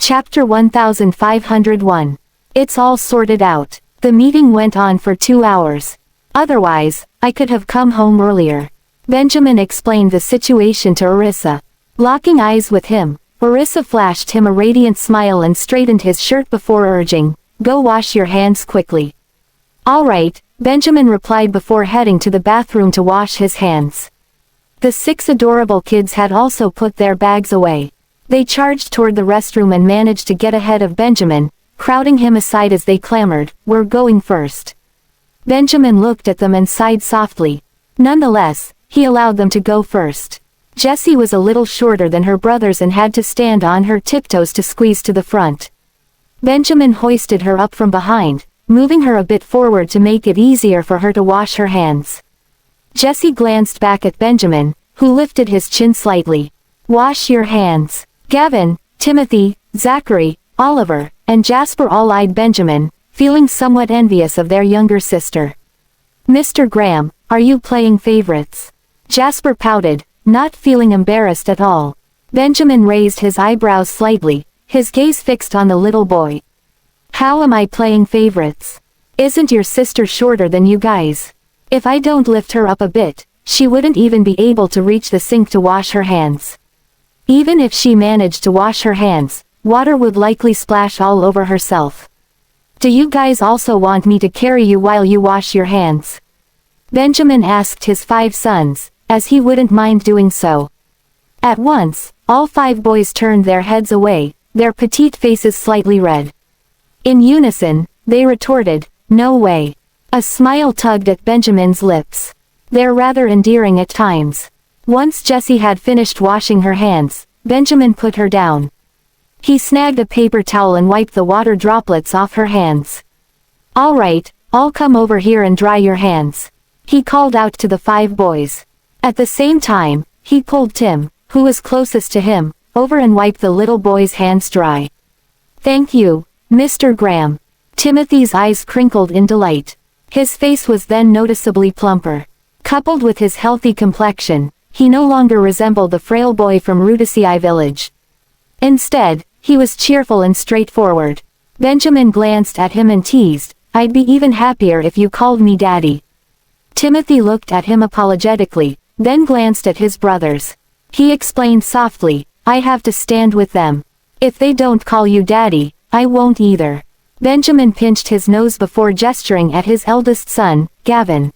Chapter 1501. It's all sorted out. The meeting went on for 2 hours. Otherwise, I could have come home earlier. Benjamin explained the situation to Orissa. Locking eyes with him, Orissa flashed him a radiant smile and straightened his shirt before urging, "Go wash your hands quickly." "All right," Benjamin replied before heading to the bathroom to wash his hands. The 6 adorable kids had also put their bags away. They charged toward the restroom and managed to get ahead of Benjamin, crowding him aside as they clamored, "We're going first." Benjamin looked at them and sighed softly. Nonetheless, he allowed them to go first. Jessie was a little shorter than her brothers and had to stand on her tiptoes to squeeze to the front. Benjamin hoisted her up from behind, moving her a bit forward to make it easier for her to wash her hands. Jessie glanced back at Benjamin, who lifted his chin slightly. "Wash your hands." Gavin, Timothy, Zachary, Oliver, and Jasper all eyed Benjamin, feeling somewhat envious of their younger sister. "Mr. Graham, are you playing favorites?" Jasper pouted, not feeling embarrassed at all. Benjamin raised his eyebrows slightly, his gaze fixed on the little boy. "How am I playing favorites? Isn't your sister shorter than you guys? If I don't lift her up a bit, she wouldn't even be able to reach the sink to wash her hands. Even if she managed to wash her hands, water would likely splash all over herself. Do you guys also want me to carry you while you wash your hands?" Benjamin asked his 5 sons, as he wouldn't mind doing so. At once, all 5 boys turned their heads away, their petite faces slightly red. In unison, they retorted, "No way." A smile tugged at Benjamin's lips. "They're rather endearing at times." Once Jessie had finished washing her hands, Benjamin put her down. He snagged a paper towel and wiped the water droplets off her hands. "All right, I'll come over here and dry your hands," he called out to the 5 boys. At the same time, he pulled Tim, who was closest to him, over and wiped the little boy's hands dry. "Thank you, Mr. Graham." Timothy's eyes crinkled in delight. His face was then noticeably plumper. Coupled with his healthy complexion, he no longer resembled the frail boy from Rudisii village. Instead, he was cheerful and straightforward. Benjamin glanced at him and teased, "I'd be even happier if you called me Daddy." Timothy looked at him apologetically, then glanced at his brothers. He explained softly, "I have to stand with them. If they don't call you Daddy, I won't either." Benjamin pinched his nose before gesturing at his eldest son, Gavin.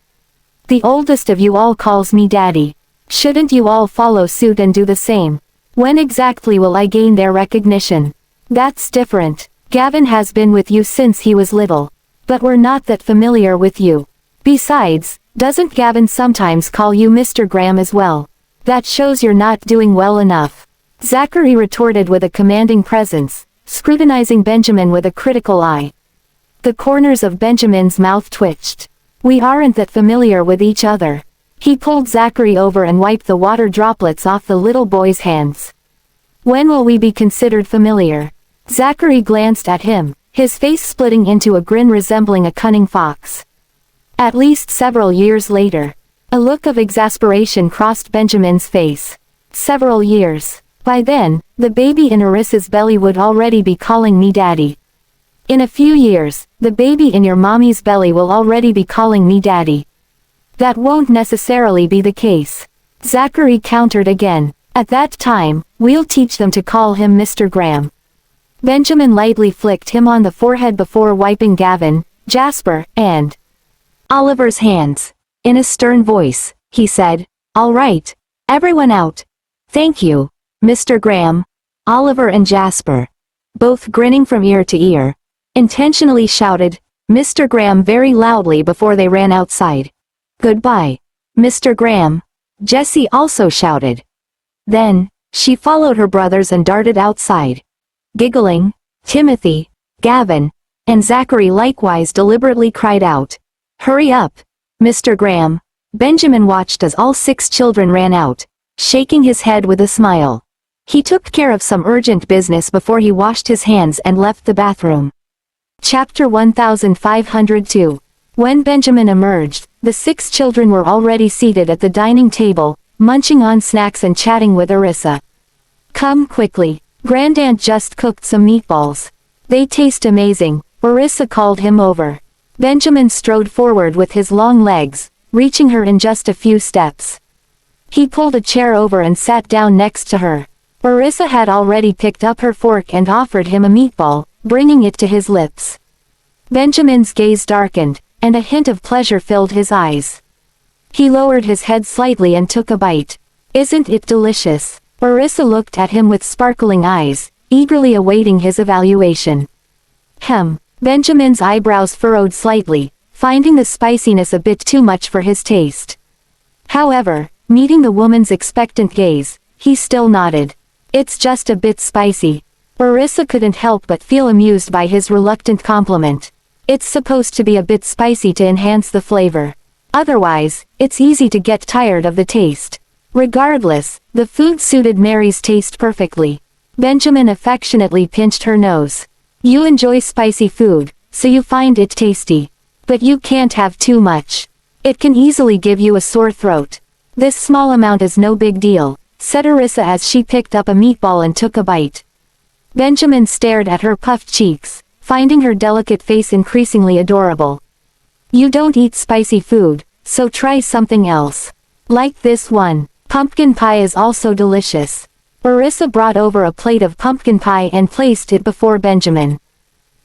"The oldest of you all calls me Daddy. Shouldn't you all follow suit and do the same? When exactly will I gain their recognition?" "That's different. Gavin has been with you since he was little. But we're not that familiar with you. Besides, doesn't Gavin sometimes call you Mr. Graham as well? That shows you're not doing well enough." Zachary retorted with a commanding presence, scrutinizing Benjamin with a critical eye. The corners of Benjamin's mouth twitched. "We aren't that familiar with each other." He pulled Zachary over and wiped the water droplets off the little boy's hands. "When will we be considered familiar?" Zachary glanced at him, his face splitting into a grin resembling a cunning fox. "At least several years later." A look of exasperation crossed Benjamin's face. "Several years. By then, the baby in Orissa's belly would already be calling me Daddy. In a few years, the baby in your mommy's belly will already be calling me Daddy." "That won't necessarily be the case," Zachary countered again. "At that time, we'll teach them to call him Mr. Graham." Benjamin lightly flicked him on the forehead before wiping Gavin, Jasper, and Oliver's hands. In a stern voice, he said, "All right. Everyone out." "Thank you, Mr. Graham." Oliver and Jasper, both grinning from ear to ear, intentionally shouted, "Mr. Graham" very loudly before they ran outside. "Goodbye, Mr. Graham," Jessie also shouted. Then, she followed her brothers and darted outside. Giggling, Timothy, Gavin, and Zachary likewise deliberately cried out, "Hurry up, Mr. Graham." Benjamin watched as all 6 children ran out, shaking his head with a smile. He took care of some urgent business before he washed his hands and left the bathroom. Chapter 1502. When Benjamin emerged, the 6 children were already seated at the dining table, munching on snacks and chatting with Orissa. "Come quickly," Grandaunt just cooked some meatballs. They taste amazing. Orissa called him over. Benjamin strode forward with his long legs, reaching her in just a few steps. He pulled a chair over and sat down next to her. Orissa had already picked up her fork and offered him a meatball, bringing it to his lips. Benjamin's gaze darkened, and a hint of pleasure filled his eyes. He lowered his head slightly and took a bite. "Isn't it delicious?" Orissa looked at him with sparkling eyes, eagerly awaiting his evaluation. Benjamin's eyebrows furrowed slightly, finding the spiciness a bit too much for his taste. However, meeting the woman's expectant gaze, he still nodded. "It's just a bit spicy." Orissa couldn't help but feel amused by his reluctant compliment. It's supposed to be a bit spicy to enhance the flavor. Otherwise, it's easy to get tired of the taste. Regardless, the food suited Mary's taste perfectly. Benjamin affectionately pinched her nose. "You enjoy spicy food, so you find it tasty. But you can't have too much. It can easily give you a sore throat. This small amount is no big deal," said Orissa as she picked up a meatball and took a bite. Benjamin stared at her puffed cheeks, finding her delicate face increasingly adorable. "You don't eat spicy food, so try something else. Like this one. Pumpkin pie is also delicious." Orissa brought over a plate of pumpkin pie and placed it before Benjamin.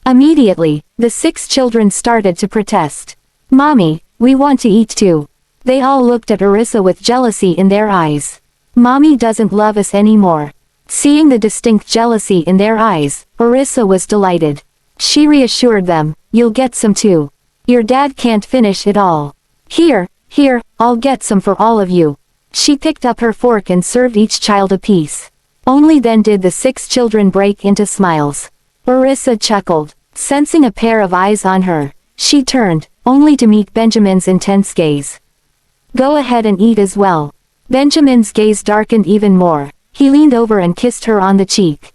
Immediately, the 6 children started to protest. "Mommy, we want to eat too." They all looked at Orissa with jealousy in their eyes. "Mommy doesn't love us anymore." Seeing the distinct jealousy in their eyes, Orissa was delighted. She reassured them, "You'll get some too. Your dad can't finish it all. Here, I'll get some for all of you." She picked up her fork and served each child a piece. Only then did the 6 children break into smiles. Orissa chuckled. Sensing a pair of eyes on her, she turned, only to meet Benjamin's intense gaze. "Go ahead and eat as well." Benjamin's gaze darkened even more. He leaned over and kissed her on the cheek.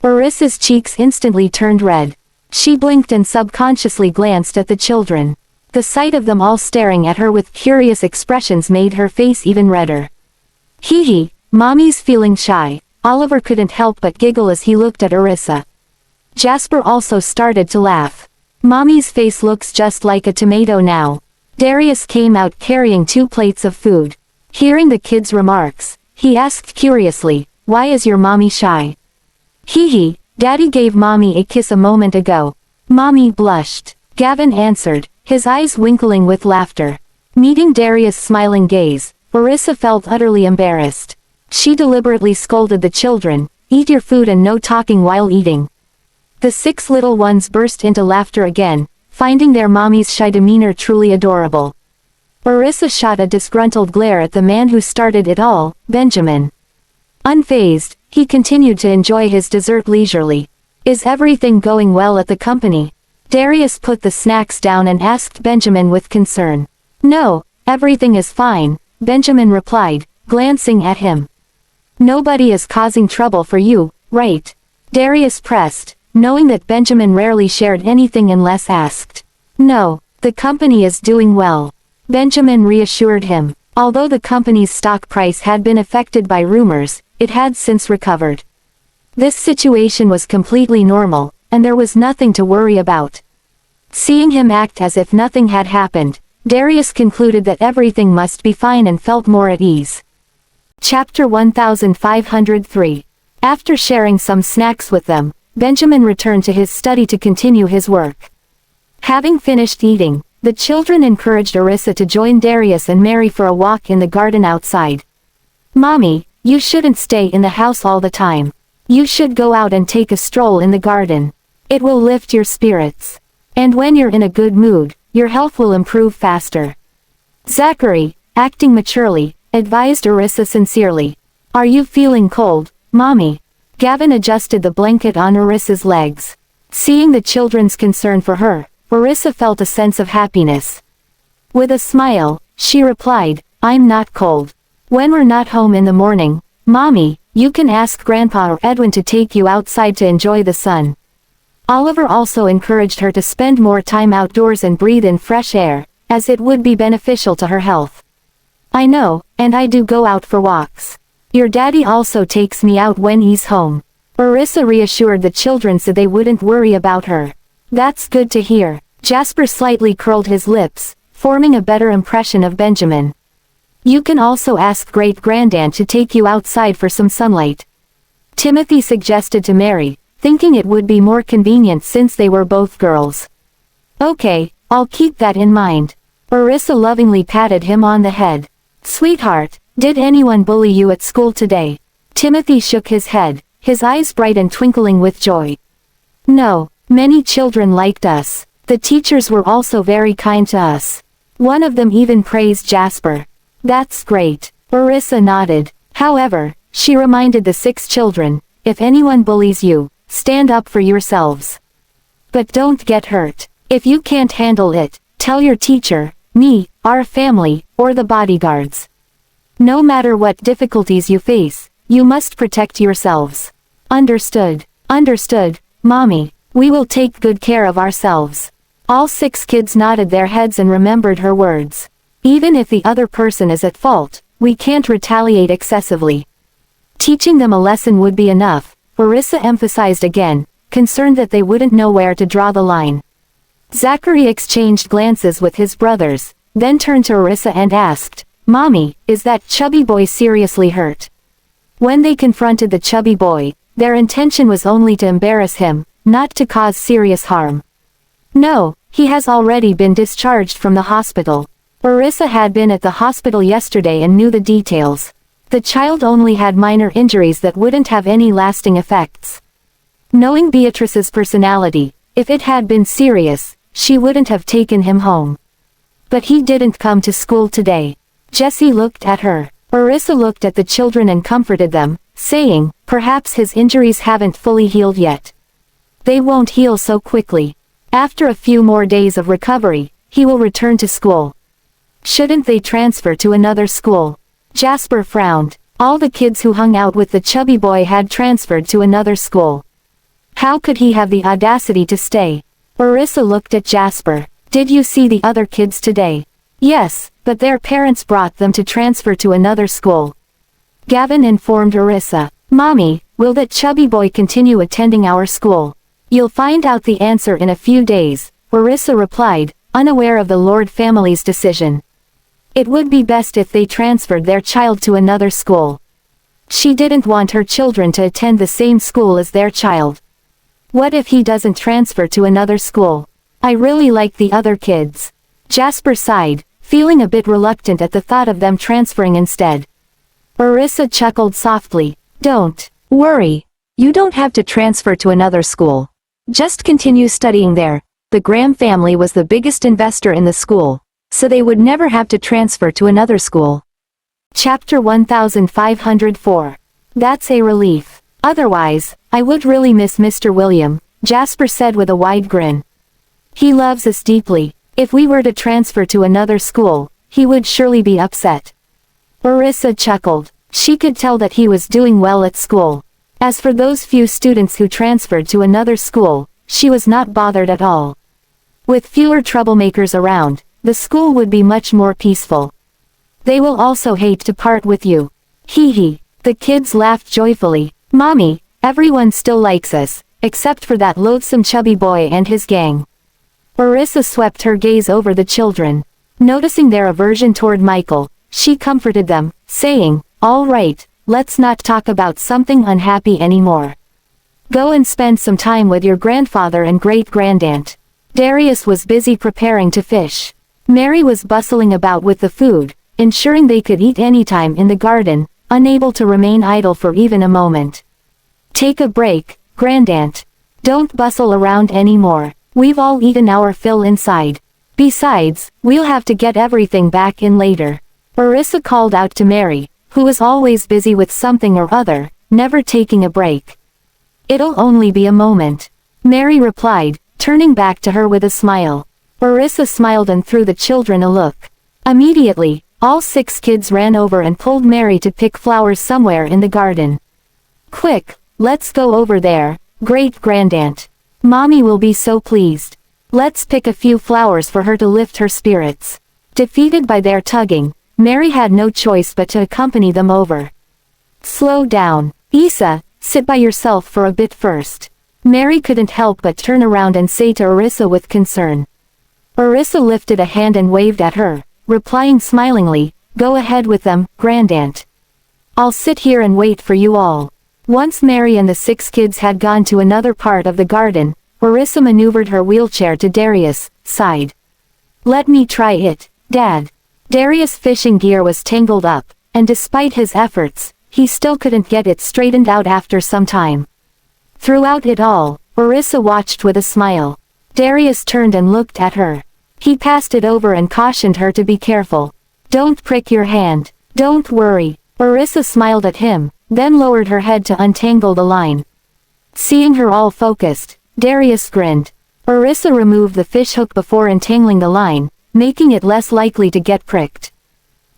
Orissa's cheeks instantly turned red. She blinked and subconsciously glanced at the children. The sight of them all staring at her with curious expressions made her face even redder. "Hee, Mommy's feeling shy." Oliver couldn't help but giggle as he looked at Orissa. Jasper also started to laugh. "Mommy's face looks just like a tomato now." Darius came out carrying 2 plates of food. Hearing the kids' remarks, he asked curiously, "Why is your mommy shy?" "Hee, Daddy gave Mommy a kiss a moment ago." Mommy blushed. Gavin answered, his eyes winkling with laughter. Meeting Darius' smiling gaze, Orissa felt utterly embarrassed. She deliberately scolded the children, "Eat your food and no talking while eating." The 6 little ones burst into laughter again, finding their mommy's shy demeanor truly adorable. Orissa shot a disgruntled glare at the man who started it all, Benjamin. Unfazed, he continued to enjoy his dessert leisurely. "Is everything going well at the company?" Darius put the snacks down and asked Benjamin with concern. "No, everything is fine," Benjamin replied, glancing at him. "Nobody is causing trouble for you, right?" Darius pressed, knowing that Benjamin rarely shared anything unless asked. "No, the company is doing well," Benjamin reassured him. Although the company's stock price had been affected by rumors, it had since recovered. This situation was completely normal, and there was nothing to worry about. Seeing him act as if nothing had happened, Darius concluded that everything must be fine and felt more at ease. Chapter 1503. After sharing some snacks with them, Benjamin returned to his study to continue his work. Having finished eating, the children encouraged Orissa to join Darius and Mary for a walk in the garden outside. "Mommy, you shouldn't stay in the house all the time. You should go out and take a stroll in the garden. It will lift your spirits. And when you're in a good mood, your health will improve faster." Zachary, acting maturely, advised Orissa sincerely. "Are you feeling cold, Mommy?" Gavin adjusted the blanket on Orissa's legs. Seeing the children's concern for her, Orissa felt a sense of happiness. With a smile, she replied, "I'm not cold. When we're not home in the morning, Mommy, you can ask Grandpa or Edwin to take you outside to enjoy the sun." Oliver also encouraged her to spend more time outdoors and breathe in fresh air, as it would be beneficial to her health. "I know, and I do go out for walks. Your daddy also takes me out when he's home." Orissa reassured the children so they wouldn't worry about her. That's good to hear. Jasper slightly curled his lips, forming a better impression of Benjamin. You can also ask great-granddad to take you outside for some sunlight. Timothy suggested to Mary, thinking it would be more convenient since they were both girls. Okay, I'll keep that in mind. Orissa lovingly patted him on the head. Sweetheart, did anyone bully you at school today? Timothy shook his head, his eyes bright and twinkling with joy. No, many children liked us. The teachers were also very kind to us. One of them even praised Jasper. That's great. Orissa nodded. However, she reminded the 6 children, if anyone bullies you, stand up for yourselves. But don't get hurt. If you can't handle it, tell your teacher, me, our family, or the bodyguards. No matter what difficulties you face, you must protect yourselves. Understood. Understood, Mommy. We will take good care of ourselves. All 6 kids nodded their heads and remembered her words. Even if the other person is at fault, we can't retaliate excessively. Teaching them a lesson would be enough, Orissa emphasized again, concerned that they wouldn't know where to draw the line. Zachary exchanged glances with his brothers, then turned to Orissa and asked, Mommy, is that chubby boy seriously hurt? When they confronted the chubby boy, their intention was only to embarrass him, not to cause serious harm. No, he has already been discharged from the hospital. Orissa had been at the hospital yesterday and knew the details. The child only had minor injuries that wouldn't have any lasting effects. Knowing Beatrice's personality, if it had been serious, she wouldn't have taken him home. But he didn't come to school today. Jessie looked at her. Orissa looked at the children and comforted them, saying, perhaps his injuries haven't fully healed yet. They won't heal so quickly. After a few more days of recovery, he will return to school. Shouldn't they transfer to another school? Jasper frowned. All the kids who hung out with the chubby boy had transferred to another school. How could he have the audacity to stay? Orissa looked at Jasper. Did you see the other kids today? Yes, but their parents brought them to transfer to another school. Gavin informed Orissa. Mommy, will that chubby boy continue attending our school? You'll find out the answer in a few days, Orissa replied, unaware of the Lord family's decision. It would be best if they transferred their child to another school. She didn't want her children to attend the same school as their child. What if he doesn't transfer to another school? I really like the other kids. Jasper sighed, feeling a bit reluctant at the thought of them transferring instead. Orissa chuckled softly. Don't worry. You don't have to transfer to another school. Just continue studying there. The Graham family was the biggest investor in the school, so they would never have to transfer to another school. Chapter 1504. That's a relief. Otherwise, I would really miss Mr. William, Jasper said with a wide grin. He loves us deeply. If we were to transfer to another school, he would surely be upset. Orissa chuckled. She could tell that he was doing well at school. As for those few students who transferred to another school, she was not bothered at all. With fewer troublemakers around, the school would be much more peaceful. They will also hate to part with you. Hee hee. The kids laughed joyfully. Mommy, everyone still likes us, except for that loathsome chubby boy and his gang. Orissa swept her gaze over the children. Noticing their aversion toward Michael, she comforted them, saying, all right, let's not talk about something unhappy anymore. Go and spend some time with your grandfather and great-grandaunt. Darius was busy preparing to fish. Mary was bustling about with the food, ensuring they could eat anytime in the garden, unable to remain idle for even a moment. Take a break, grandaunt. Don't bustle around anymore. We've all eaten our fill inside. Besides, we'll have to get everything back in later. Orissa called out to Mary, who was always busy with something or other, never taking a break. It'll only be a moment. Mary replied, turning back to her with a smile. Orissa smiled and threw the children a look. Immediately, all 6 kids ran over and pulled Mary to pick flowers somewhere in the garden. Quick, let's go over there, great-grandaunt. Mommy will be so pleased. Let's pick a few flowers for her to lift her spirits. Defeated by their tugging, Mary had no choice but to accompany them over. Slow down. Isa, sit by yourself for a bit first. Mary couldn't help but turn around and say to Orissa with concern. Orissa lifted a hand and waved at her, replying smilingly, "Go ahead with them, Grandaunt. I'll sit here and wait for you all." Once Mary and the 6 kids had gone to another part of the garden, Orissa maneuvered her wheelchair to Darius' side. "Let me try it, Dad." Darius' fishing gear was tangled up, and despite his efforts, he still couldn't get it straightened out after some time. Throughout it all, Orissa watched with a smile. Darius turned and looked at her. He passed it over and cautioned her to be careful. "Don't prick your hand. Don't worry." Orissa smiled at him, then lowered her head to untangle the line. Seeing her all focused, Darius grinned. Orissa removed the fishhook before entangling the line, making it less likely to get pricked.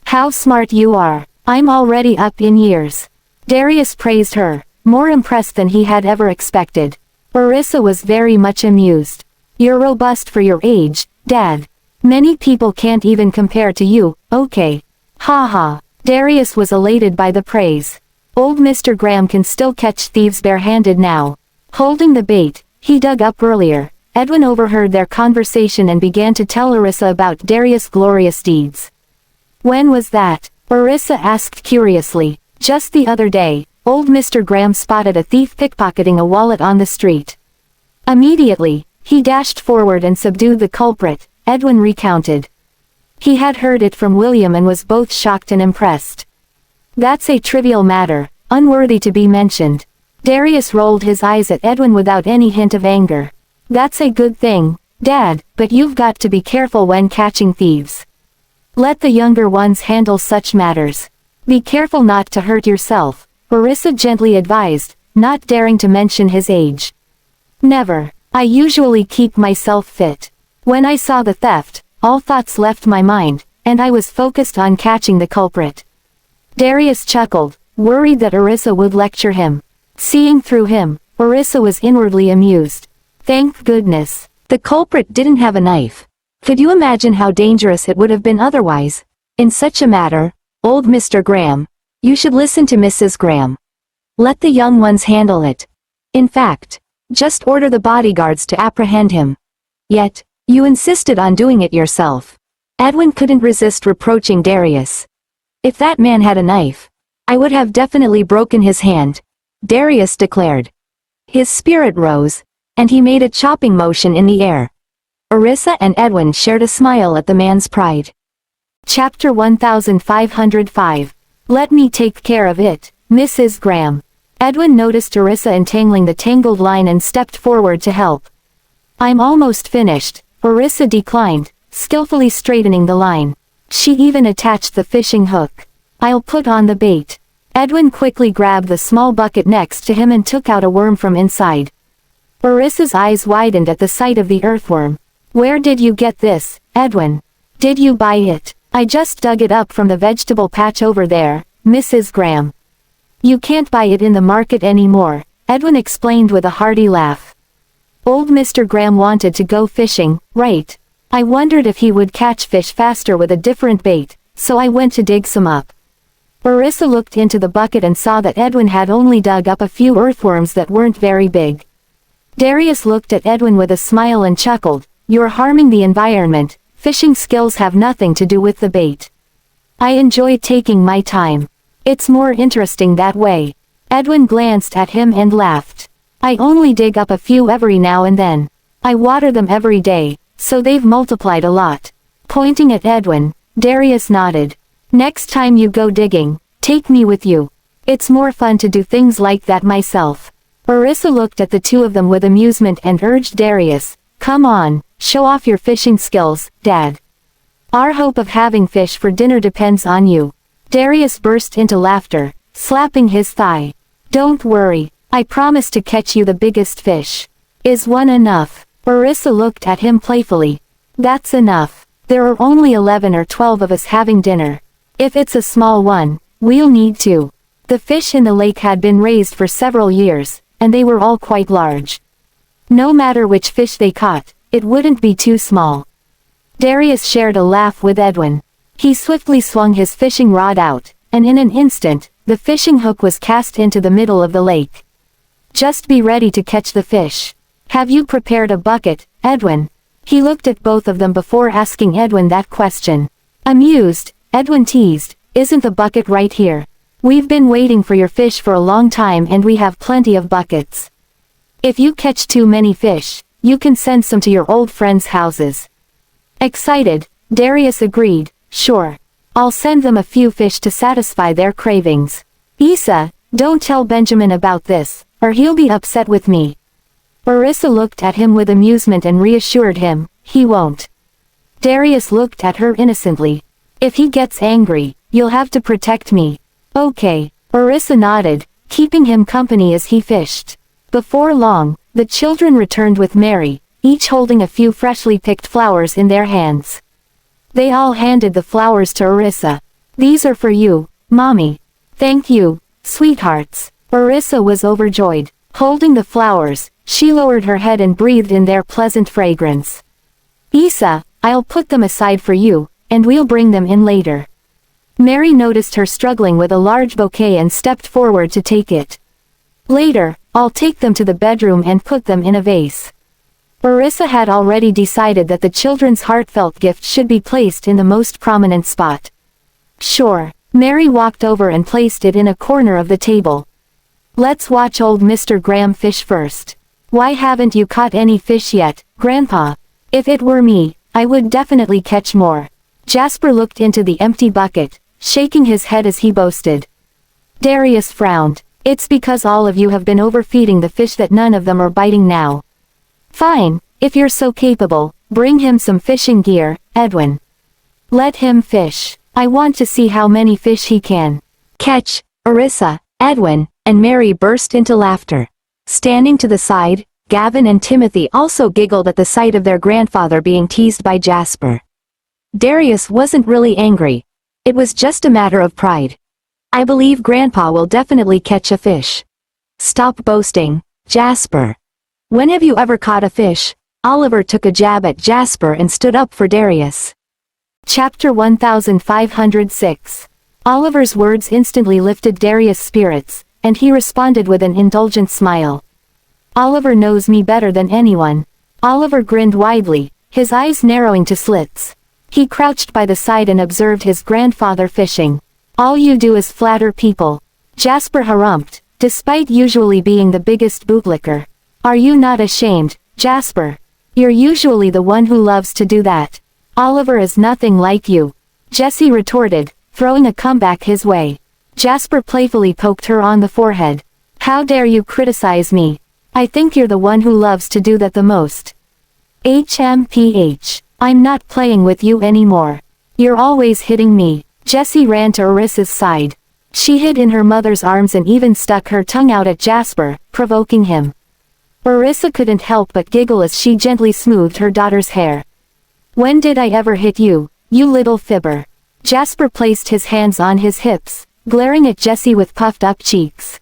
"How smart you are. I'm already up in years." Darius praised her, more impressed than he had ever expected. Orissa was very much amused. "You're robust for your age, Dad. Many people can't even compare to you, okay." "Ha ha." Darius was elated by the praise. Old Mr. Graham can still catch thieves barehanded now. Holding the bait he dug up earlier, Edwin overheard their conversation and began to tell Orissa about Darius' glorious deeds. "When was that?" Orissa asked curiously. "Just the other day, old Mr. Graham spotted a thief pickpocketing a wallet on the street. Immediately, he dashed forward and subdued the culprit," Edwin recounted. He had heard it from William and was both shocked and impressed. "That's a trivial matter, unworthy to be mentioned." Darius rolled his eyes at Edwin without any hint of anger. "That's a good thing, Dad, but you've got to be careful when catching thieves. Let the younger ones handle such matters. Be careful not to hurt yourself," Orissa gently advised, not daring to mention his age. "Never. I usually keep myself fit. When I saw the theft, all thoughts left my mind, and I was focused on catching the culprit." Darius chuckled, worried that Orissa would lecture him. Seeing through him, Orissa was inwardly amused. Thank goodness. The culprit didn't have a knife. Could you imagine how dangerous it would have been otherwise? In such a matter, old Mr. Graham, you should listen to Mrs. Graham. Let the young ones handle it. In fact, just order the bodyguards to apprehend him. Yet, you insisted on doing it yourself. Edwin couldn't resist reproaching Darius. "If that man had a knife, I would have definitely broken his hand," Darius declared. His spirit rose, and he made a chopping motion in the air. Orissa and Edwin shared a smile at the man's pride. Chapter 1505. Let me take care of it, Mrs. Graham. Edwin noticed Orissa entangling the tangled line and stepped forward to help. "I'm almost finished," Orissa declined, skillfully straightening the line. She even attached the fishing hook. "I'll put on the bait." Edwin quickly grabbed the small bucket next to him and took out a worm from inside. Orissa's eyes widened at the sight of the earthworm. "Where did you get this, Edwin? Did you buy it?" "I just dug it up from the vegetable patch over there, Mrs. Graham." "You can't buy it in the market anymore," Edwin explained with a hearty laugh. "Old Mr. Graham wanted to go fishing, right? I wondered if he would catch fish faster with a different bait, so I went to dig some up." Orissa looked into the bucket and saw that Edwin had only dug up a few earthworms that weren't very big. Darius looked at Edwin with a smile and chuckled, "You're harming the environment. Fishing skills have nothing to do with the bait. I enjoy taking my time. It's more interesting that way." Edwin glanced at him and laughed. "I only dig up a few every now and then. I water them every day, so they've multiplied a lot." Pointing at Edwin, Darius nodded. "Next time you go digging, take me with you. It's more fun to do things like that myself." Orissa looked at the two of them with amusement and urged Darius, "Come on, show off your fishing skills, Dad. Our hope of having fish for dinner depends on you." Darius burst into laughter, slapping his thigh. "Don't worry, I promise to catch you the biggest fish." "Is one enough?" Orissa looked at him playfully. "That's enough. There are only 11 or 12 of us having dinner. If it's a small one, we'll need two." The fish in the lake had been raised for several years, and they were all quite large. No matter which fish they caught, it wouldn't be too small. Darius shared a laugh with Edwin. He swiftly swung his fishing rod out, and in an instant, the fishing hook was cast into the middle of the lake. Just be ready to catch the fish. Have you prepared a bucket, Edwin? He looked at both of them before asking Edwin that question. Amused, Edwin teased, isn't the bucket right here? We've been waiting for your fish for a long time and we have plenty of buckets. If you catch too many fish, you can send some to your old friends' houses. Excited, Darius agreed, sure. I'll send them a few fish to satisfy their cravings. Isa, don't tell Benjamin about this, or he'll be upset with me. Orissa looked at him with amusement and reassured him, he won't. Darius looked at her innocently. If he gets angry, you'll have to protect me. Okay, Orissa nodded, keeping him company as he fished. Before long, the children returned with Mary, each holding a few freshly picked flowers in their hands. They all handed the flowers to Orissa. These are for you, Mommy. Thank you, sweethearts. Orissa was overjoyed. Holding the flowers, she lowered her head and breathed in their pleasant fragrance. Isa, I'll put them aside for you, and we'll bring them in later. Mary noticed her struggling with a large bouquet and stepped forward to take it. Later, I'll take them to the bedroom and put them in a vase. Orissa had already decided that the children's heartfelt gift should be placed in the most prominent spot. Sure, Mary walked over and placed it in a corner of the table. Let's watch old Mr. Graham fish first. Why haven't you caught any fish yet, Grandpa? If it were me, I would definitely catch more. Jasper looked into the empty bucket, shaking his head as he boasted. Darius frowned. It's because all of you have been overfeeding the fish that none of them are biting now. Fine, if you're so capable, bring him some fishing gear, Edwin. Let him fish. I want to see how many fish he can catch. Orissa, Edwin, and Mary burst into laughter. Standing to the side, Gavin and Timothy also giggled at the sight of their grandfather being teased by Jasper. Darius wasn't really angry. It was just a matter of pride. I believe Grandpa will definitely catch a fish. Stop boasting, Jasper. When have you ever caught a fish? Oliver took a jab at Jasper and stood up for Darius. Chapter 1506. Oliver's words instantly lifted Darius' spirits, and he responded with an indulgent smile. Oliver knows me better than anyone. Oliver grinned widely, his eyes narrowing to slits. He crouched by the side and observed his grandfather fishing. All you do is flatter people. Jasper harumphed, despite usually being the biggest bootlicker. Are you not ashamed, Jasper? You're usually the one who loves to do that. Oliver is nothing like you. Jesse retorted, throwing a comeback his way. Jasper playfully poked her on the forehead. How dare you criticize me? I think you're the one who loves to do that the most. HMPH. I'm not playing with you anymore. You're always hitting me. Jessie ran to Orissa's side. She hid in her mother's arms and even stuck her tongue out at Jasper, provoking him. Orissa couldn't help but giggle as she gently smoothed her daughter's hair. When did I ever hit you, you little fibber? Jasper placed his hands on his hips, glaring at Jessie with puffed-up cheeks.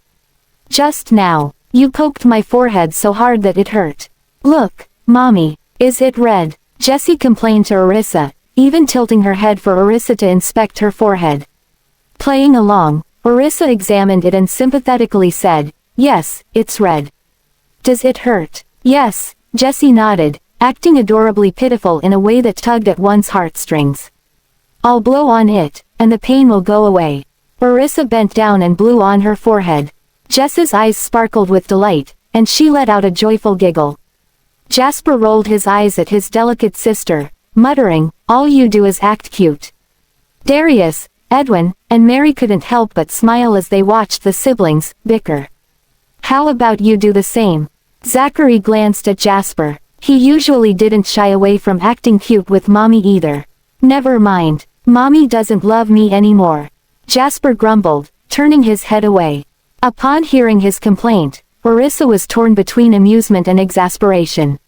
Just now, you poked my forehead so hard that it hurt. Look, Mommy, is it red? Jessie complained to Orissa, even tilting her head for Orissa to inspect her forehead. Playing along, Orissa examined it and sympathetically said, yes, it's red. Does it hurt? Yes, Jessie nodded, acting adorably pitiful in a way that tugged at one's heartstrings. I'll blow on it, and the pain will go away. Orissa bent down and blew on her forehead. Jess's eyes sparkled with delight, and she let out a joyful giggle. Jasper rolled his eyes at his delicate sister, muttering, all you do is act cute. Darius, Edwin, and Mary couldn't help but smile as they watched the siblings bicker. How about you do the same? Zachary glanced at Jasper. He usually didn't shy away from acting cute with Mommy either. Never mind, Mommy doesn't love me anymore. Jasper grumbled, turning his head away. Upon hearing his complaint, Orissa was torn between amusement and exasperation.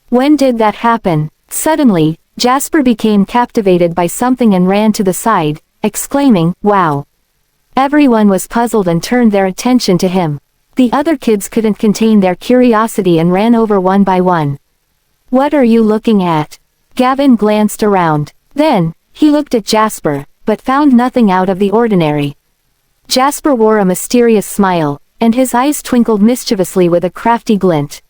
When did that happen? Suddenly, Jasper became captivated by something and ran to the side, exclaiming, wow. Everyone was puzzled and turned their attention to him. The other kids couldn't contain their curiosity and ran over one by one. What are you looking at? Gavin glanced around. Then, he looked at Jasper, but found nothing out of the ordinary. Jasper wore a mysterious smile, and his eyes twinkled mischievously with a crafty glint.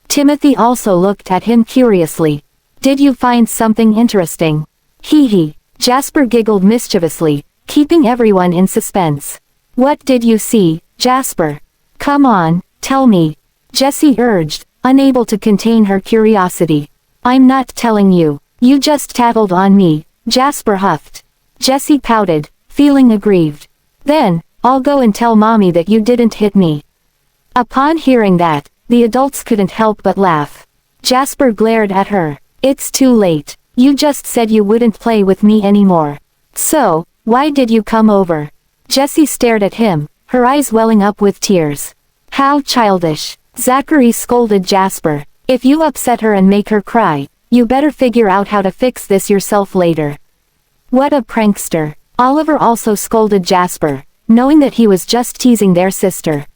Timothy also looked at him curiously. Did you find something interesting? Hee hee. Jasper giggled mischievously, keeping everyone in suspense. What did you see, Jasper? Come on, tell me. Jessie urged, unable to contain her curiosity. I'm not telling you. You just tattled on me, Jasper huffed. Jessie pouted, feeling aggrieved. Then, I'll go and tell Mommy that you didn't hit me. Upon hearing that, the adults couldn't help but laugh. Jasper glared at her. It's too late. You just said you wouldn't play with me anymore. So, why did you come over? Jessie stared at him, her eyes welling up with tears. How childish. Zachary scolded Jasper. If you upset her and make her cry, you better figure out how to fix this yourself later. What a prankster. Oliver also scolded Jasper, knowing that he was just teasing their sister.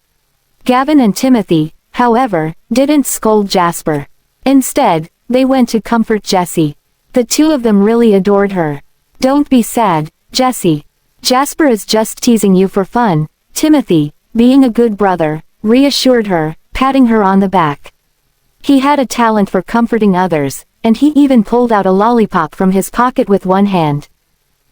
Gavin and Timothy, however, didn't scold Jasper. Instead, they went to comfort Jessie. The two of them really adored her. Don't be sad, Jessie. Jasper is just teasing you for fun, Timothy, being a good brother, reassured her, patting her on the back. He had a talent for comforting others, and he even pulled out a lollipop from his pocket with one hand.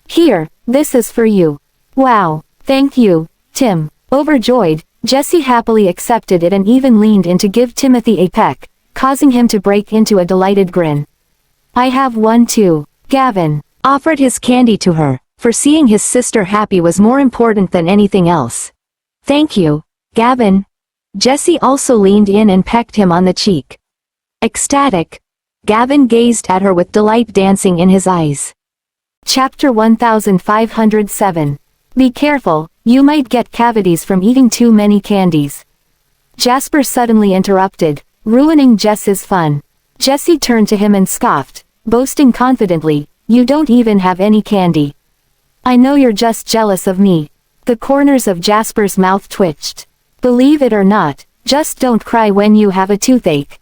Here, this is for you. Wow, thank you, Tim. Overjoyed, Jessie happily accepted it and even leaned in to give Timothy a peck, causing him to break into a delighted grin. I have one too. Gavin offered his candy to her, foreseeing his sister happy was more important than anything else. Thank you, Gavin. Jessie also leaned in and pecked him on the cheek. Ecstatic, Gavin gazed at her with delight dancing in his eyes. Chapter 1507. Be careful, you might get cavities from eating too many candies. Jasper suddenly interrupted, ruining Jess's fun. Jessie turned to him and scoffed, boasting confidently, you don't even have any candy. I know you're just jealous of me. The corners of Jasper's mouth twitched. Believe it or not, just don't cry when you have a toothache.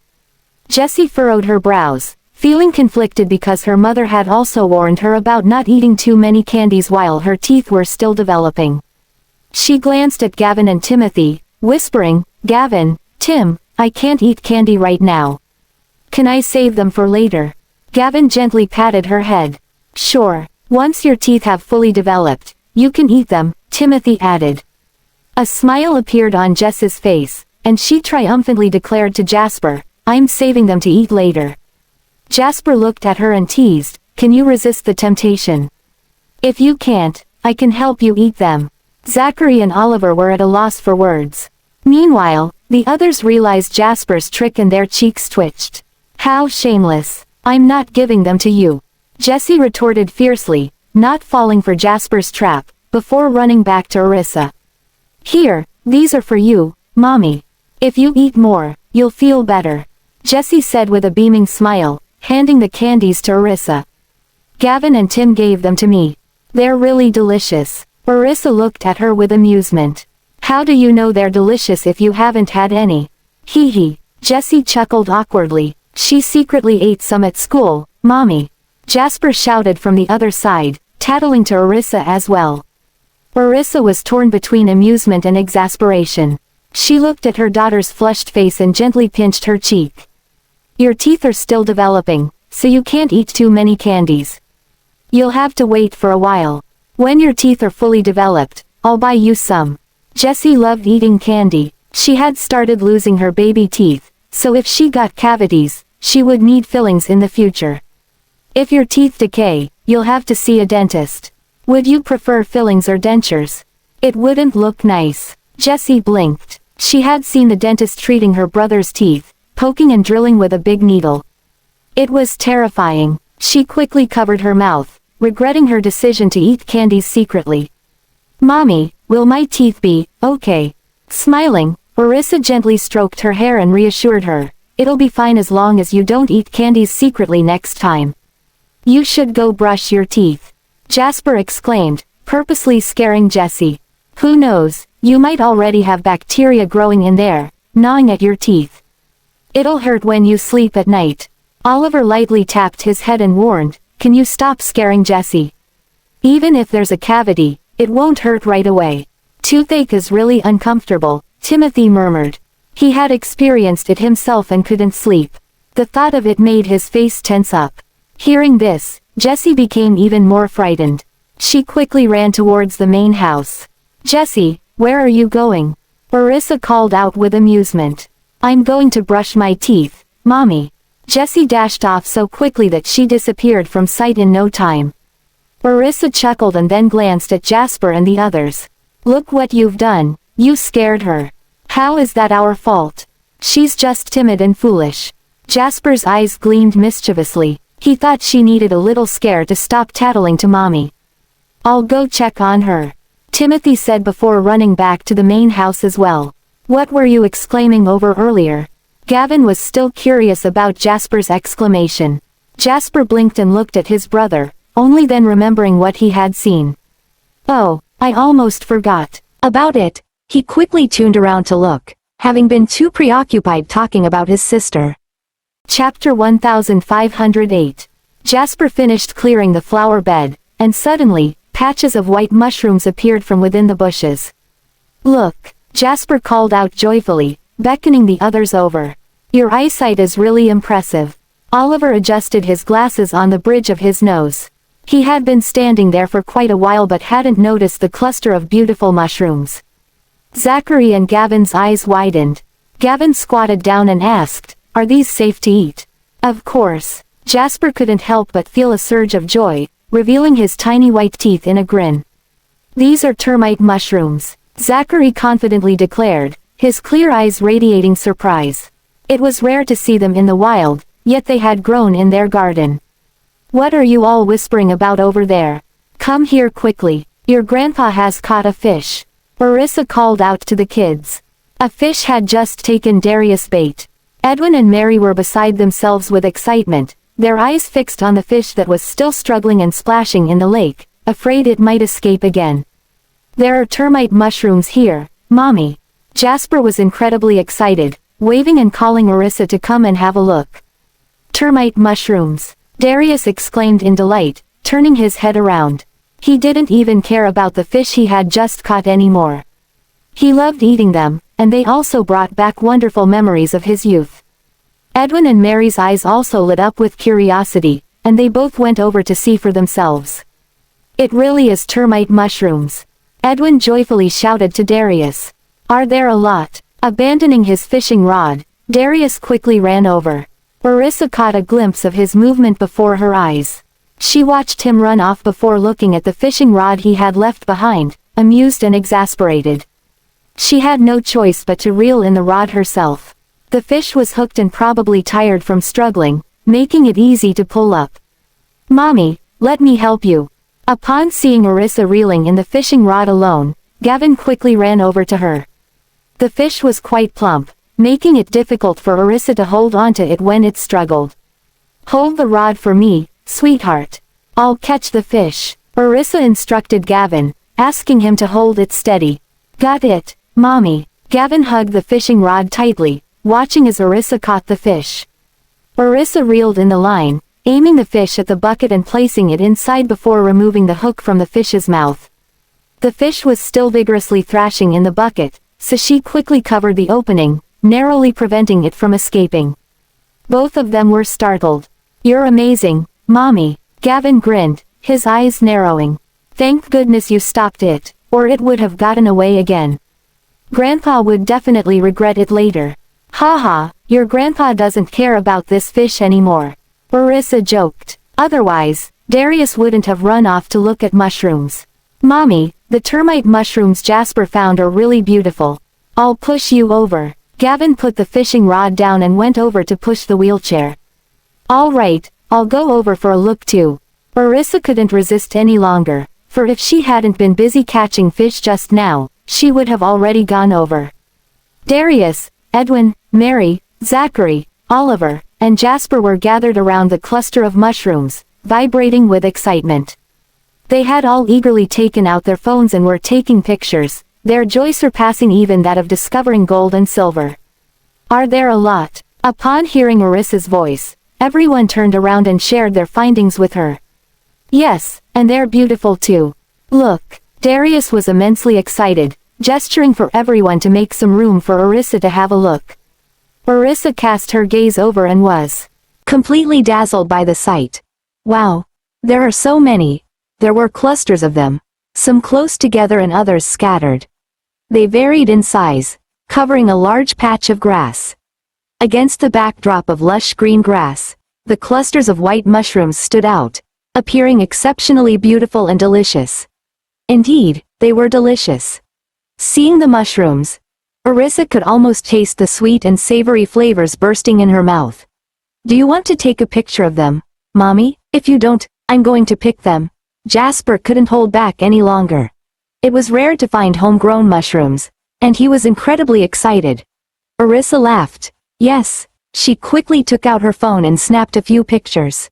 Jessie furrowed her brows, feeling conflicted because her mother had also warned her about not eating too many candies while her teeth were still developing. She glanced at Gavin and Timothy, whispering, Gavin, Tim, I can't eat candy right now. Can I save them for later? Gavin gently patted her head. Sure, once your teeth have fully developed, you can eat them, Timothy added. A smile appeared on Jess's face, and she triumphantly declared to Jasper, I'm saving them to eat later. Jasper looked at her and teased, can you resist the temptation? If you can't, I can help you eat them. Zachary and Oliver were at a loss for words. Meanwhile, the others realized Jasper's trick and their cheeks twitched. How shameless. I'm not giving them to you. Jessie retorted fiercely, not falling for Jasper's trap, before running back to Arissa. Here, these are for you, Mommy. If you eat more, you'll feel better. Jessie said with a beaming smile, handing the candies to Arissa. Gavin and Tim gave them to me. They're really delicious. Arissa looked at her with amusement. How do you know they're delicious if you haven't had any? Hee hee. Jessie chuckled awkwardly. She secretly ate some at school, Mommy. Jasper shouted from the other side, tattling to Arissa as well. Arissa was torn between amusement and exasperation. She looked at her daughter's flushed face and gently pinched her cheek. Your teeth are still developing, so you can't eat too many candies. You'll have to wait for a while. When your teeth are fully developed, I'll buy you some. Jessie loved eating candy. She had started losing her baby teeth, so if she got cavities, she would need fillings in the future. If your teeth decay, you'll have to see a dentist. Would you prefer fillings or dentures? It wouldn't look nice. Jessie blinked. She had seen the dentist treating her brother's teeth, poking and drilling with a big needle. It was terrifying. She quickly covered her mouth, regretting her decision to eat candies secretly. Mommy, will my teeth be okay? Smiling, Arissa gently stroked her hair and reassured her, it'll be fine as long as you don't eat candies secretly next time. You should go brush your teeth. Jasper exclaimed, purposely scaring Jessie. Who knows, you might already have bacteria growing in there, gnawing at your teeth. It'll hurt when you sleep at night. Oliver lightly tapped his head and warned, can you stop scaring Jessie? Even if there's a cavity, it won't hurt right away. Toothache is really uncomfortable, Timothy murmured. He had experienced it himself and couldn't sleep. The thought of it made his face tense up. Hearing this, Jessie became even more frightened. She quickly ran towards the main house. "Jessie, where are you going?" Orissa called out with amusement. "I'm going to brush my teeth, Mommy." Jessie dashed off so quickly that she disappeared from sight in no time. Orissa chuckled and then glanced at Jasper and the others. "Look what you've done, you scared her. How is that our fault? She's just timid and foolish." Jasper's eyes gleamed mischievously. He thought she needed a little scare to stop tattling to Mommy. "I'll go check on her," Timothy said before running back to the main house as well. "What were you exclaiming over earlier?" Gavin was still curious about Jasper's exclamation. Jasper blinked and looked at his brother, only then remembering what he had seen. "Oh, I almost forgot about it." He quickly tuned around to look, having been too preoccupied talking about his sister. Chapter 1508. Jasper finished clearing the flower bed, and suddenly, patches of white mushrooms appeared from within the bushes. "Look," Jasper called out joyfully, beckoning the others over. "Your eyesight is really impressive." Oliver adjusted his glasses on the bridge of his nose. He had been standing there for quite a while but hadn't noticed the cluster of beautiful mushrooms. Zachary and Gavin's eyes widened. Gavin squatted down and asked, "Are these safe to eat?" "Of course." Jasper couldn't help but feel a surge of joy, revealing his tiny white teeth in a grin. "These are termite mushrooms," Zachary confidently declared, his clear eyes radiating surprise. It was rare to see them in the wild, yet they had grown in their garden. "What are you all whispering about over there? Come here quickly. Your grandpa has caught a fish." Orissa called out to the kids. A fish had just taken Darius' bait. Edwin and Mary were beside themselves with excitement, their eyes fixed on the fish that was still struggling and splashing in the lake, afraid it might escape again. "There are termite mushrooms here, Mommy." Jasper was incredibly excited, waving and calling Orissa to come and have a look. "Termite mushrooms," Darius exclaimed in delight, turning his head around. He didn't even care about the fish he had just caught anymore. He loved eating them, and they also brought back wonderful memories of his youth. Edwin and Mary's eyes also lit up with curiosity, and they both went over to see for themselves. "It really is termite mushrooms," Edwin joyfully shouted to Darius. "Are there a lot?" Abandoning his fishing rod, Darius quickly ran over. Orissa caught a glimpse of his movement before her eyes. She watched him run off before looking at the fishing rod he had left behind, amused and exasperated. She had no choice but to reel in the rod herself. The fish was hooked and probably tired from struggling, making it easy to pull up. "Mommy, let me help you." Upon seeing Orissa reeling in the fishing rod alone, Gavin quickly ran over to her. The fish was quite plump, making it difficult for Orissa to hold onto it when it struggled. "Hold the rod for me, sweetheart. I'll catch the fish," Orissa instructed Gavin, asking him to hold it steady. "Got it, Mommy." Gavin hugged the fishing rod tightly, watching as Orissa caught the fish. Orissa reeled in the line, aiming the fish at the bucket and placing it inside before removing the hook from the fish's mouth. The fish was still vigorously thrashing in the bucket, so she quickly covered the opening, narrowly preventing it from escaping. Both of them were startled. "You're amazing, Mommy," Gavin grinned, his eyes narrowing. "Thank goodness you stopped it, or it would have gotten away again. Grandpa would definitely regret it later." "Haha, your grandpa doesn't care about this fish anymore," Orissa joked. Otherwise, Darius wouldn't have run off to look at mushrooms. "Mommy, the termite mushrooms Jasper found are really beautiful. I'll push you over." Gavin put the fishing rod down and went over to push the wheelchair. "All right, I'll go over for a look too." Orissa couldn't resist any longer, for if she hadn't been busy catching fish just now, she would have already gone over. Darius, Edwin, Mary, Zachary, Oliver, and Jasper were gathered around the cluster of mushrooms, vibrating with excitement. They had all eagerly taken out their phones and were taking pictures, their joy surpassing even that of discovering gold and silver. "Are there a lot?" Upon hearing Orissa's voice, everyone turned around and shared their findings with her. "Yes, and they're beautiful too. Look." Darius was immensely excited, gesturing for everyone to make some room for Orissa to have a look. Orissa cast her gaze over and was completely dazzled by the sight. Wow! There are so many. There were clusters of them, some close together and others scattered. They varied in size, covering a large patch of grass. Against the backdrop of lush green grass, the clusters of white mushrooms stood out, appearing exceptionally beautiful and delicious. Indeed, they were delicious. Seeing the mushrooms, Orissa could almost taste the sweet and savory flavors bursting in her mouth. Do you want to take a picture of them, Mommy? If you don't, I'm going to pick them. Jasper couldn't hold back any longer. It was rare to find homegrown mushrooms, and he was incredibly excited. Orissa laughed. Yes. She quickly took out her phone and snapped a few pictures.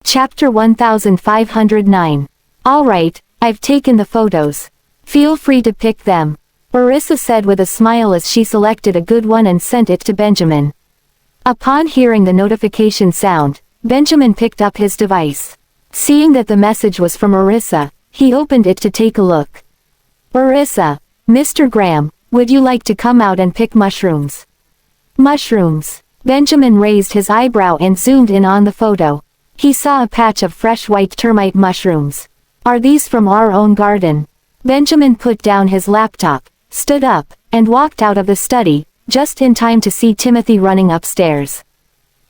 Chapter 1509. Alright, I've taken the photos. Feel free to pick them, Orissa said with a smile as she selected a good one and sent it to Benjamin. Upon hearing the notification sound, Benjamin picked up his device. Seeing that the message was from Orissa, he opened it to take a look. Orissa, Mr. Graham, would you like to come out and pick mushrooms? Mushrooms. Benjamin raised his eyebrow and zoomed in on the photo. He saw a patch of fresh white termite mushrooms. Are these from our own garden? Benjamin put down his laptop, stood up, and walked out of the study, just in time to see Timothy running upstairs.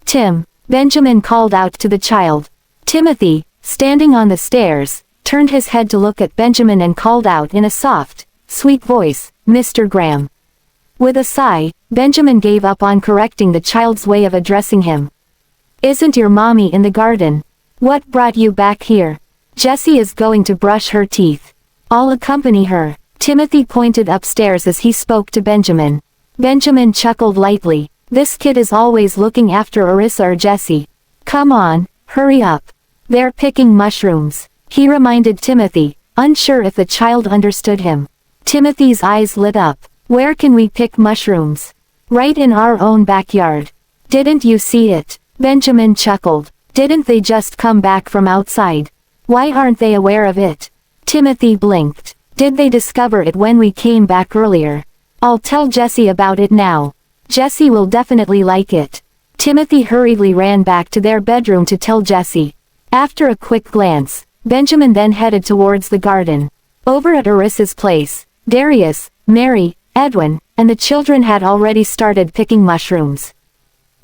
Tim, Benjamin called out to the child. Timothy, standing on the stairs, turned his head to look at Benjamin and called out in a soft, sweet voice, Mr. Graham. With a sigh, Benjamin gave up on correcting the child's way of addressing him. Isn't your mommy in the garden? What brought you back here? Jessie is going to brush her teeth. I'll accompany her. Timothy pointed upstairs as he spoke to Benjamin. Benjamin chuckled lightly. This kid is always looking after Orissa or Jessie. Come on, hurry up. They're picking mushrooms, he reminded Timothy, unsure if the child understood him. Timothy's eyes lit up. Where can we pick mushrooms? Right in our own backyard. Didn't you see it? Benjamin chuckled. Didn't they just come back from outside? Why aren't they aware of it? Timothy blinked. Did they discover it when we came back earlier? I'll tell Jessie about it now. Jessie will definitely like it. Timothy hurriedly ran back to their bedroom to tell Jessie. After a quick glance, Benjamin then headed towards the garden. Over at Orissa's place, Darius, Mary, Edwin, and the children had already started picking mushrooms.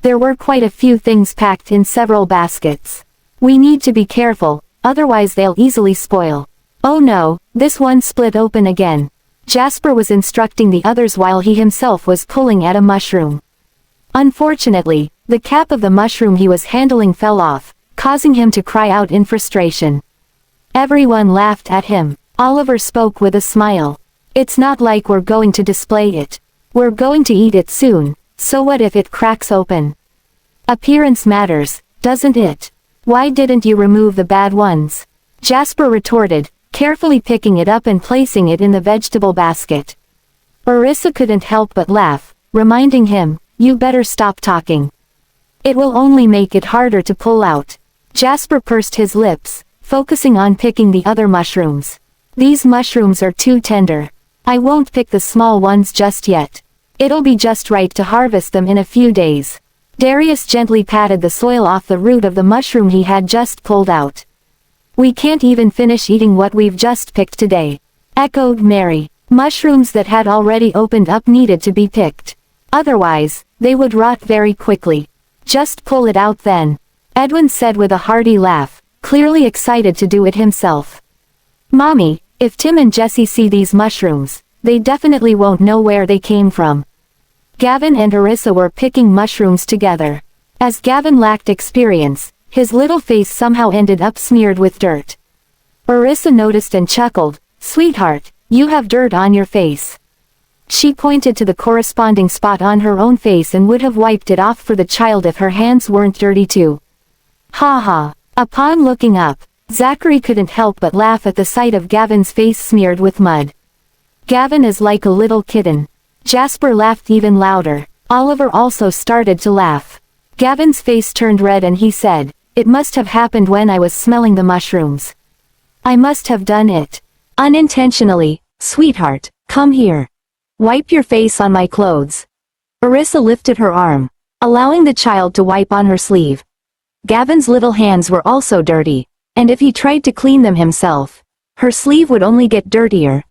There were quite a few things packed in several baskets. We need to be careful, otherwise they'll easily spoil. Oh no, this one split open again. Jasper was instructing the others while he himself was pulling at a mushroom. Unfortunately, the cap of the mushroom he was handling fell off, causing him to cry out in frustration. Everyone laughed at him. Oliver spoke with a smile. It's not like we're going to display it. We're going to eat it soon, so what if it cracks open? Appearance matters, doesn't it? Why didn't you remove the bad ones? Jasper retorted, carefully picking it up and placing it in the vegetable basket. Orissa couldn't help but laugh, reminding him, you better stop talking. It will only make it harder to pull out. Jasper pursed his lips, focusing on picking the other mushrooms. These mushrooms are too tender. I won't pick the small ones just yet. It'll be just right to harvest them in a few days. Darius gently patted the soil off the root of the mushroom he had just pulled out. We can't even finish eating what we've just picked today, echoed Mary. Mushrooms that had already opened up needed to be picked. Otherwise, they would rot very quickly. Just pull it out then, Edwin said with a hearty laugh, clearly excited to do it himself. Mommy, if Tim and Jessie see these mushrooms, they definitely won't know where they came from. Gavin and Orissa were picking mushrooms together. As Gavin lacked experience, his little face somehow ended up smeared with dirt. Orissa noticed and chuckled, Sweetheart, you have dirt on your face. She pointed to the corresponding spot on her own face and would have wiped it off for the child if her hands weren't dirty too. Ha ha. Upon looking up, Zachary couldn't help but laugh at the sight of Gavin's face smeared with mud. Gavin is like a little kitten. Jasper laughed even louder. Oliver also started to laugh. Gavin's face turned red and he said, It must have happened when I was smelling the mushrooms. I must have done it. Unintentionally, sweetheart, Come here. Wipe your face on my clothes. Orissa lifted her arm, allowing the child to wipe on her sleeve. Gavin's little hands were also dirty, and if he tried to clean them himself, her sleeve would only get dirtier.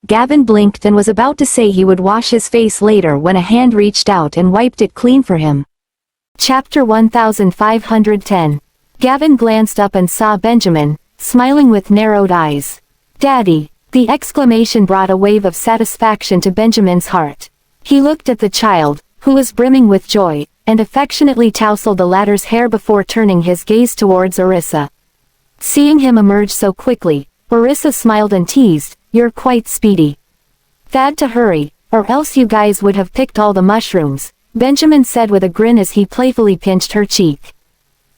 Gavin blinked and was about to say he would wash his face later when a hand reached out and wiped it clean for him. Chapter 1510. Gavin glanced up and saw Benjamin, smiling with narrowed eyes. "Daddy!" The exclamation brought a wave of satisfaction to Benjamin's heart. He looked at the child, who was brimming with joy, and affectionately tousled the latter's hair before turning his gaze towards Orissa. Seeing him emerge so quickly, Orissa smiled and teased, "You're quite speedy." "Thad to hurry, or else you guys would have picked all the mushrooms," Benjamin said with a grin as he playfully pinched her cheek.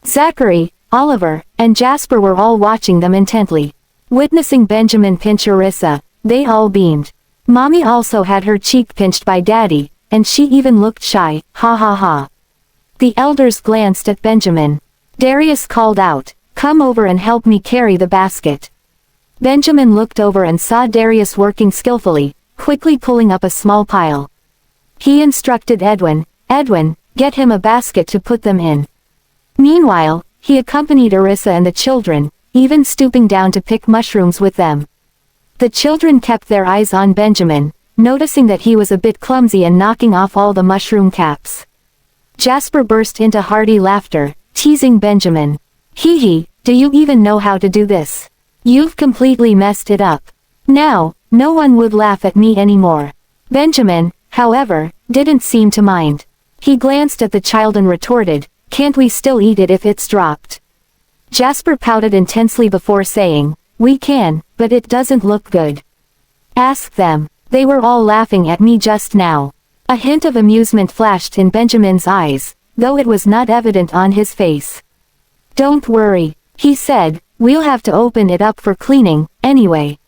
Zachary, Oliver, and Jasper were all watching them intently. Witnessing Benjamin pinch Orissa, they all beamed. Mommy also had her cheek pinched by Daddy, and she even looked shy, ha ha ha. The elders glanced at Benjamin. Darius called out, "Come over and help me carry the basket." Benjamin looked over and saw Darius working skillfully, quickly pulling up a small pile. He instructed Edwin, get him a basket to put them in." Meanwhile, he accompanied Orissa and the children, even stooping down to pick mushrooms with them. The children kept their eyes on Benjamin, noticing that he was a bit clumsy and knocking off all the mushroom caps. Jasper burst into hearty laughter, teasing Benjamin. "Hee hee, do you even know how to do this? You've completely messed it up. Now, no one would laugh at me anymore." Benjamin, however, didn't seem to mind. He glanced at the child and retorted, "Can't we still eat it if it's dropped?" Jasper pouted intensely before saying, "We can, but it doesn't look good. Ask them. They were all laughing at me just now." A hint of amusement flashed in Benjamin's eyes, though it was not evident on his face. "Don't worry," he said, "we'll have to open it up for cleaning, anyway."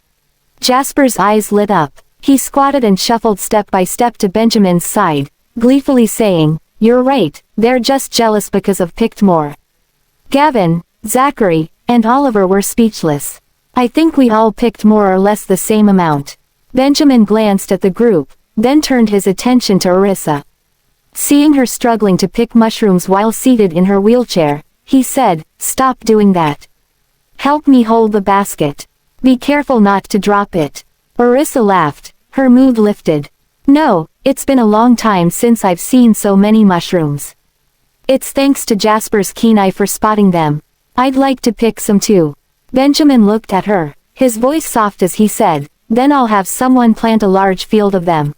Jasper's eyes lit up. He squatted and shuffled step by step to Benjamin's side, gleefully saying, "You're right, they're just jealous because I've picked more." Gavin, Zachary, and Oliver were speechless. "I think we all picked more or less the same amount." Benjamin glanced at the group, then turned his attention to Orissa. Seeing her struggling to pick mushrooms while seated in her wheelchair, he said, "Stop doing that. Help me hold the basket. Be careful not to drop it." Orissa laughed, her mood lifted. "No, it's been a long time since I've seen so many mushrooms. It's thanks to Jasper's keen eye for spotting them. I'd like to pick some too." Benjamin looked at her, his voice soft as he said, "Then I'll have someone plant a large field of them."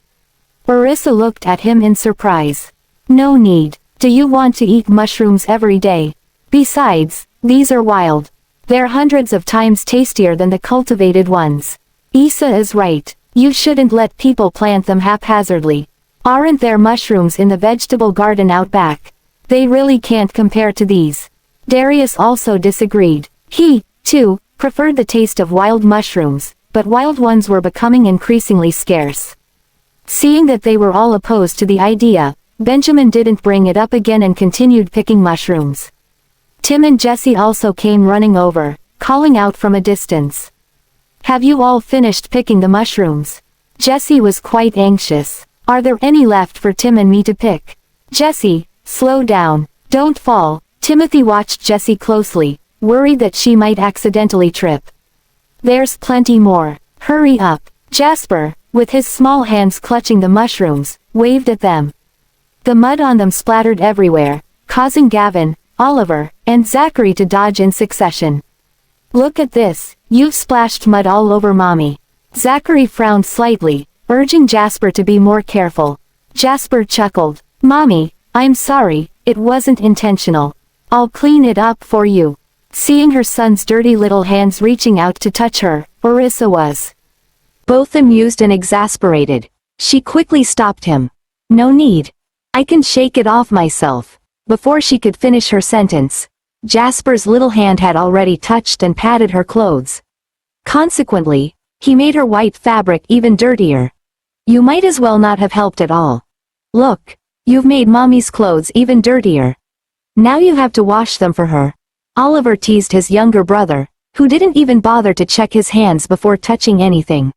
Orissa looked at him in surprise. "No need. Do you want to eat mushrooms every day? Besides, these are wild. They're hundreds of times tastier than the cultivated ones. Isa is right. You shouldn't let people plant them haphazardly. Aren't there mushrooms in the vegetable garden out back? They really can't compare to these." Darius also disagreed. He, too, preferred the taste of wild mushrooms, but wild ones were becoming increasingly scarce. Seeing that they were all opposed to the idea, Benjamin didn't bring it up again and continued picking mushrooms. Tim and Jesse also came running over, calling out from a distance. "Have you all finished picking the mushrooms?" Jesse was quite anxious. "Are there any left for Tim and me to pick?" "Jesse, slow down. Don't fall." Timothy watched Jesse closely, worried that she might accidentally trip. "There's plenty more. Hurry up." Jasper, with his small hands clutching the mushrooms, waved at them. The mud on them splattered everywhere, causing Gavin, Oliver, and Zachary to dodge in succession. "Look at this, you've splashed mud all over Mommy." Zachary frowned slightly, urging Jasper to be more careful. Jasper chuckled. "Mommy, I'm sorry, it wasn't intentional. I'll clean it up for you." Seeing her son's dirty little hands reaching out to touch her, Orissa was both amused and exasperated. She quickly stopped him. "No need. I can shake it off myself." Before she could finish her sentence, Jasper's little hand had already touched and patted her clothes. Consequently, he made her white fabric even dirtier. "You might as well not have helped at all. Look, you've made Mommy's clothes even dirtier. Now you have to wash them for her." Oliver teased his younger brother, who didn't even bother to check his hands before touching anything.